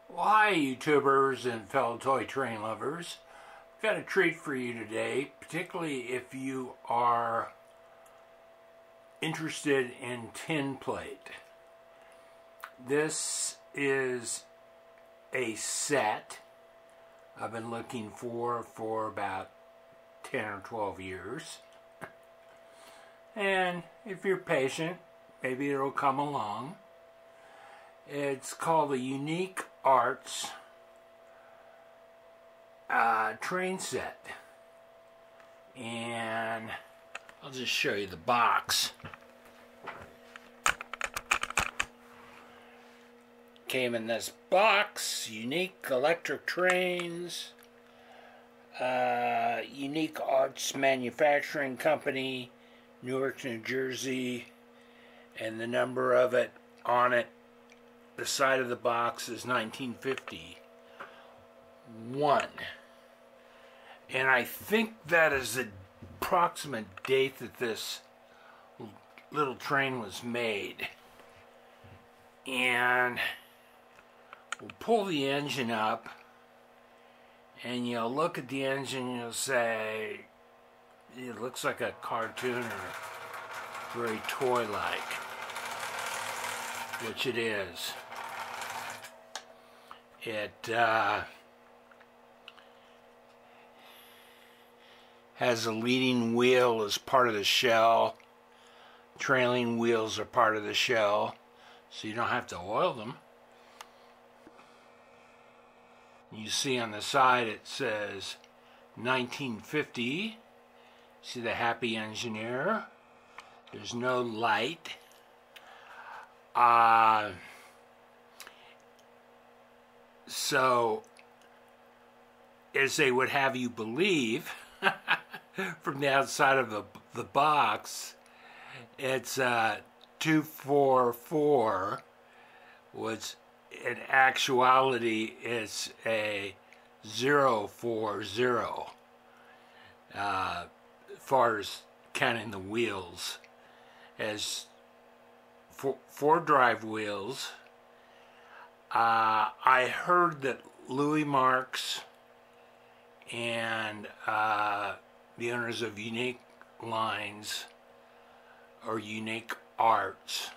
Well, hi, YouTubers and fellow toy train lovers. I've got a treat for you today, particularly if you are interested in tin plate. This is a set I've been looking for about 10 or 12 years. And if you're patient, maybe it'll come along. It's called a Unique Arts train set. And I'll just show you the box. Came in this box, Unique Electric Trains, Unique Arts Manufacturing Company, Newark, New Jersey, and the number of it on it. The side of the box is 1951. And I think that is the approximate date that this little train was made. And we'll pull the engine up, and you'll look at the engine and you'll say, it looks like a cartoon or very toy-like, which it is. It has a leading wheel as part of the shell. Trailing wheels are part of the shell, so you don't have to oil them. You see on the side it says 1950. See the happy engineer. There's no light. So, as they would have you believe, from the outside of the box, it's 244, which in actuality is a 040, as far as counting the wheels, as four drive wheels. I heard that Louis Marks and the owners of Unique Lines, or Unique Arts,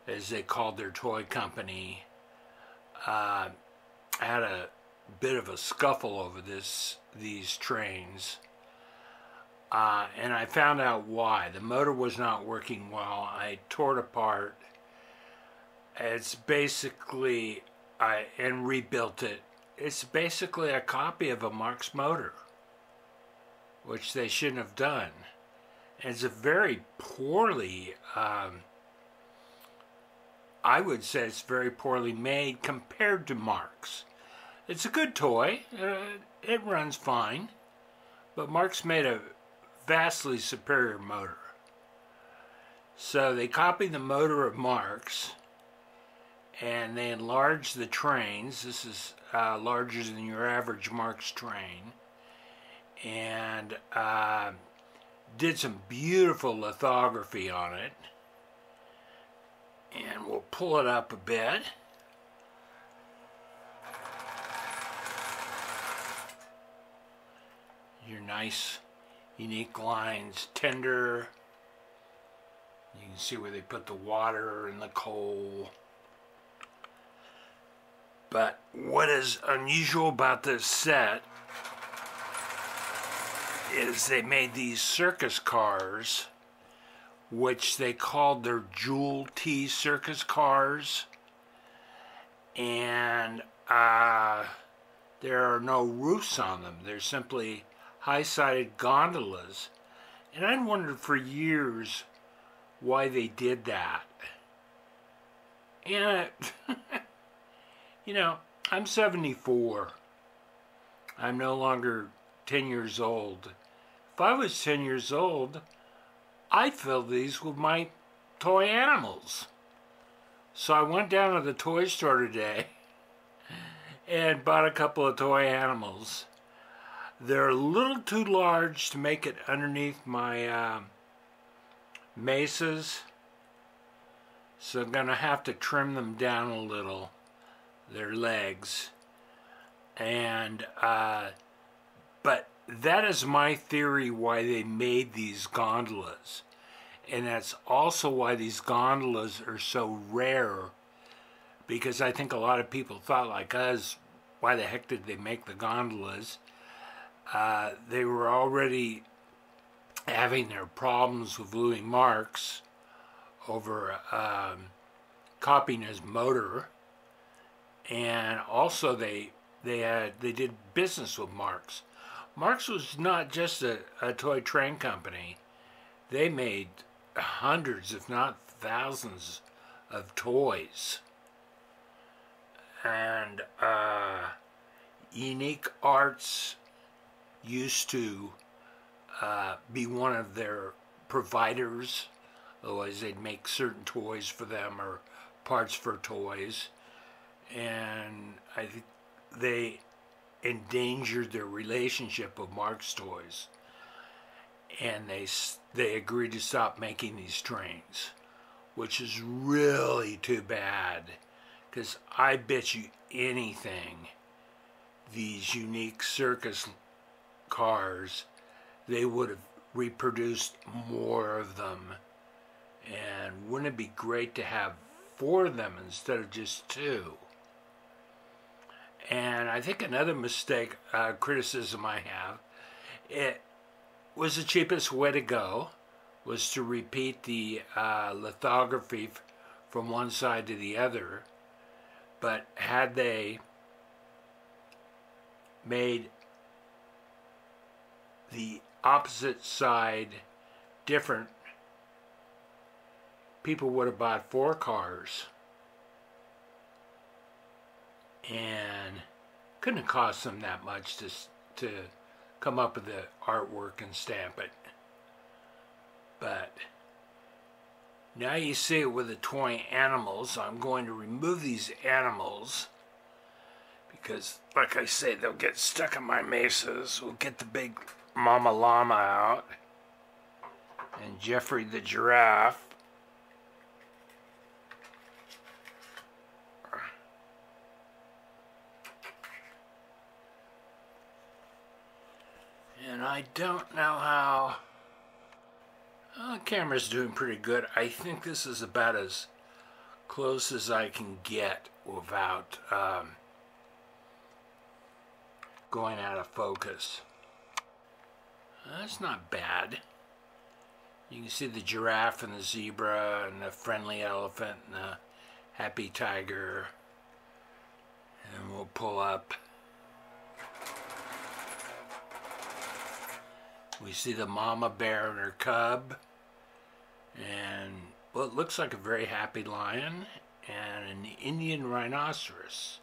as they called their toy company, had a bit of a scuffle over these trains. And I found out why. The motor was not working well. I tore it apart. It's basically, and rebuilt it. It's basically a copy of a Marx motor, which they shouldn't have done. And it's a very poorly, I would say it's very poorly made compared to Marx. It's a good toy. It runs fine. But Marx made a vastly superior motor. So they copied the motor of Marx, and they enlarged the trains. This is larger than your average Marx train. And did some beautiful lithography on it. And we'll pull it up a bit. Your nice Unique Lines tender. You can see where they put the water and the coal. But what is unusual about this set is they made these circus cars, which they called their Jewel T circus cars. And there are no roofs on them. They're simply high-sided gondolas. And I'd wondered for years why they did that. And you know, I'm 74. I'm no longer 10 years old. If I was 10 years old, I'd fill these with my toy animals. So I went down to the toy store today and bought a couple of toy animals. They're a little too large to make it underneath my mesas, so I'm going to have to trim them down a little. their legs. And but that is my theory why they made these gondolas. And that's also why these gondolas are so rare, because I think a lot of people thought like us, why the heck did they make the gondolas? They were already having their problems with Louis Marx over copying his motor, and also they did business with Marx. Marx was not just a toy train company. They made hundreds, if not thousands, of toys. And Unique Arts used to be one of their providers. Otherwise, they'd make certain toys for them or parts for toys. And I think they endangered their relationship with Marx Toys. And they agreed to stop making these trains, which is really too bad, because I bet you anything these Unique Circus cars, they would have reproduced more of them. And wouldn't it be great to have 4 of them instead of just 2? And I think another mistake, criticism I have, it was the cheapest way to go, was to repeat the lithography from one side to the other. But had they made the opposite side different, people would have bought 4 cars. And couldn't have cost them that much to come up with the artwork and stamp it. But now you see it with the toy animals. I'm going to remove these animals because, like I say, they'll get stuck in my mesas. We'll get the big mama llama out and Jeffrey the giraffe. And I don't know how. The camera's doing pretty good. I think this is about as close as I can get without going out of focus. That's not bad. You can see the giraffe and the zebra and the friendly elephant and the happy tiger. And we'll pull up. We see the mama bear and her cub, and well, it looks like a very happy lion and an Indian rhinoceros.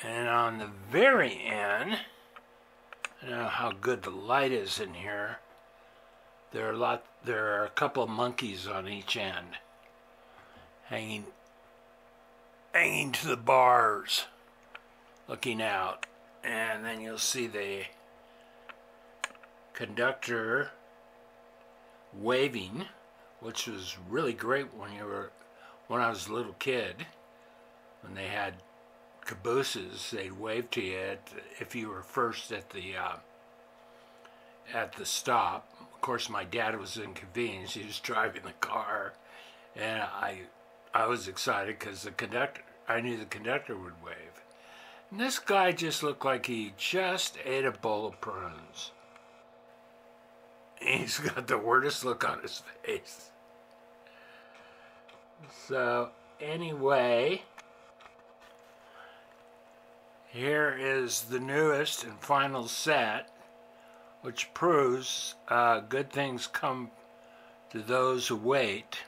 And on the very end, I don't know how good the light is in here. There are a couple of monkeys on each end, hanging to the bars, looking out. And then you'll see the conductor waving, which was really great when I was a little kid. When they had cabooses, they'd wave to you if you were first at the stop. Of course, my dad was inconvenienced. He was driving the car, and I was excited because I knew the conductor would wave. And this guy just looked like he just ate a bowl of prunes. He's got the weirdest look on his face. So, anyway, here is the newest and final set, which proves good things come to those who wait.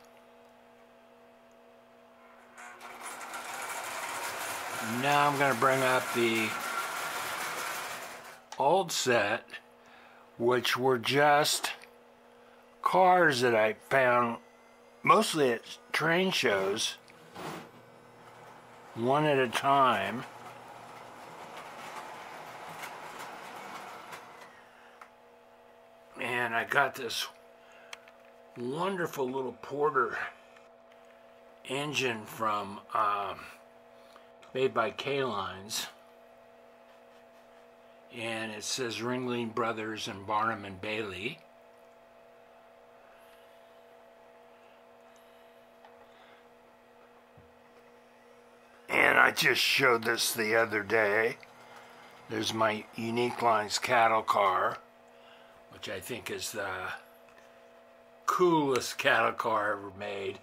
Now I'm going to bring up the old set, which were just cars that I found mostly at train shows, one at a time. And I got this wonderful little Porter engine from made by K-Lines, and it says Ringling Brothers and Barnum and Bailey. And I just showed this the other day. There's my Unique Lines cattle car, which I think is the coolest cattle car ever made.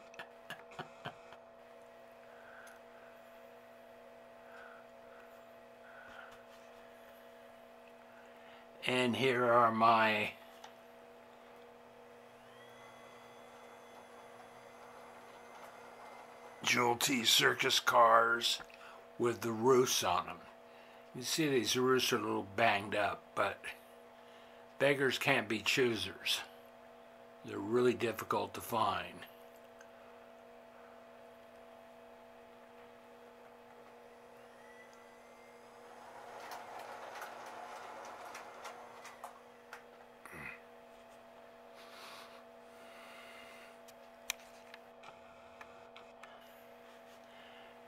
And here are my Jewel T Circus cars with the roofs on them. You see these roofs are a little banged up, but beggars can't be choosers. They're really difficult to find.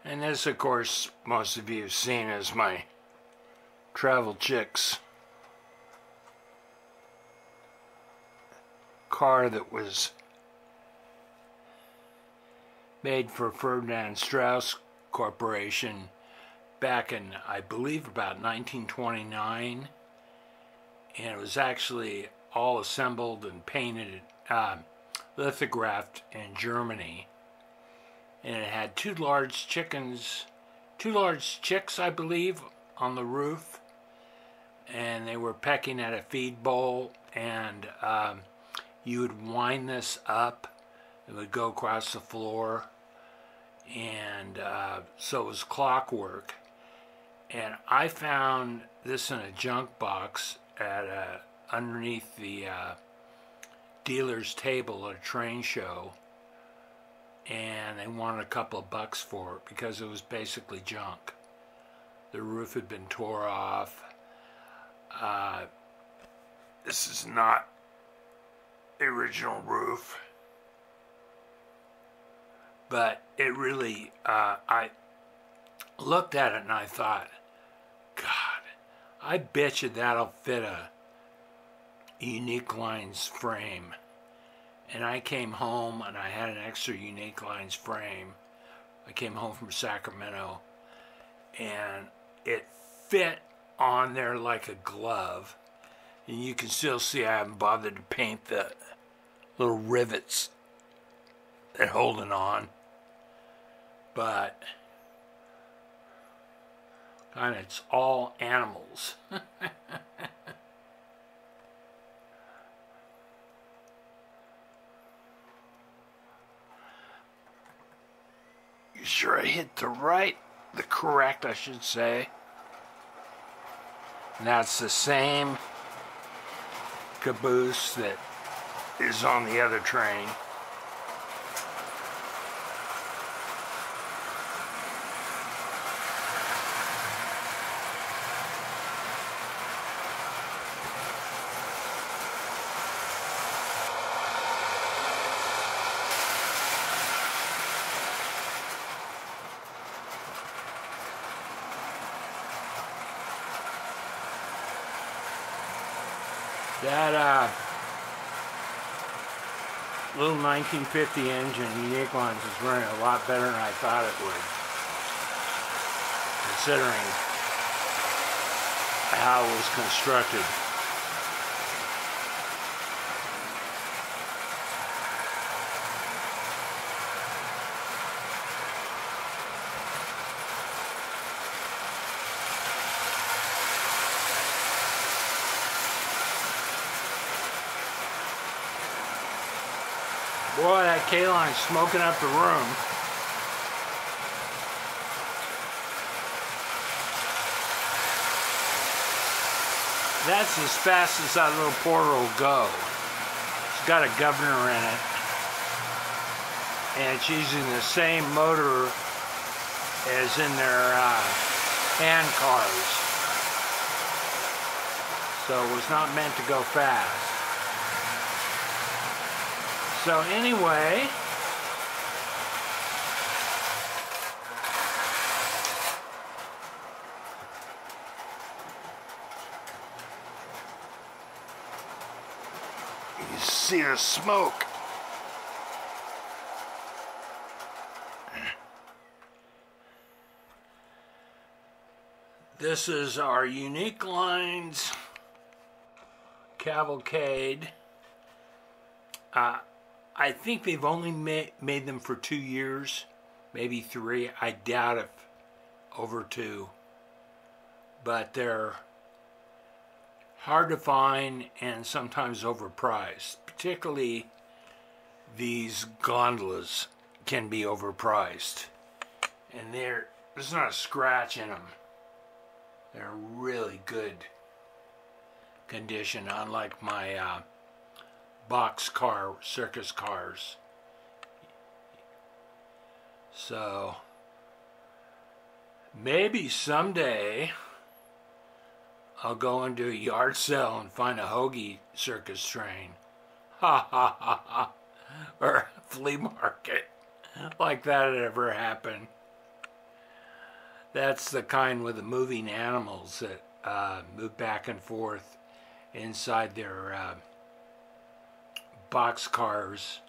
And this, of course, most of you have seen as my Travel Chicks car that was made for Ferdinand Strauss Corporation back in, I believe, about 1929. And it was actually all assembled and painted, lithographed in Germany. And it had two large chicks, I believe, on the roof. And they were pecking at a feed bowl, and you would wind this up. It would go across the floor. And so it was clockwork. And I found this in a junk box at underneath the dealer's table at a train show. And they wanted a couple of bucks for it because it was basically junk. The roof had been tore off. This is not the original roof, but it really, I looked at it and I thought, God, I bet you that'll fit a Unique Lines frame. And I came home and I had an extra Unique Lines frame. I came home from Sacramento and it fit on there like a glove. And you can still see I haven't bothered to paint the little rivets that hold it on. But kind of, it's all animals. Sure I hit the correct, I should say. And that's the same caboose that is on the other train. That little 1950 engine, Unique Lines, is running a lot better than I thought it would, considering how it was constructed. Boy, that K-Line's smoking up the room. That's as fast as that little Porter will go. It's got a governor in it. And it's using the same motor as in their hand cars. So it was not meant to go fast. So anyway, you see the smoke. This is our Unique Lines cavalcade. I think they've only made them for 2 years, maybe 3. I doubt if over 2. But they're hard to find and sometimes overpriced. Particularly these gondolas can be overpriced. And there's not a scratch in them. They're really good condition, unlike my box car, circus cars. So maybe someday I'll go into a yard sale and find a hoagie circus train. Ha ha ha ha. Or a flea market. Like that had ever happened. That's the kind with the moving animals that move back and forth inside their box cars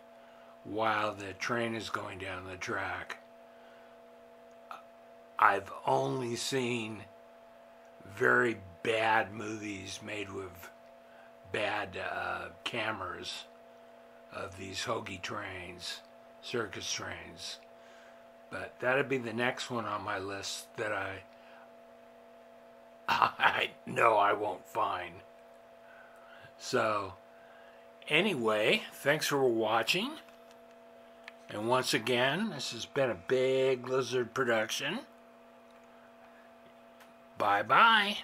while the train is going down the track. I've only seen very bad movies made with bad cameras of these hoagie trains, circus trains. But that'd be the next one on my list that I know I won't find. So anyway, thanks for watching. And once again, this has been a Big Lizard production. Bye-bye.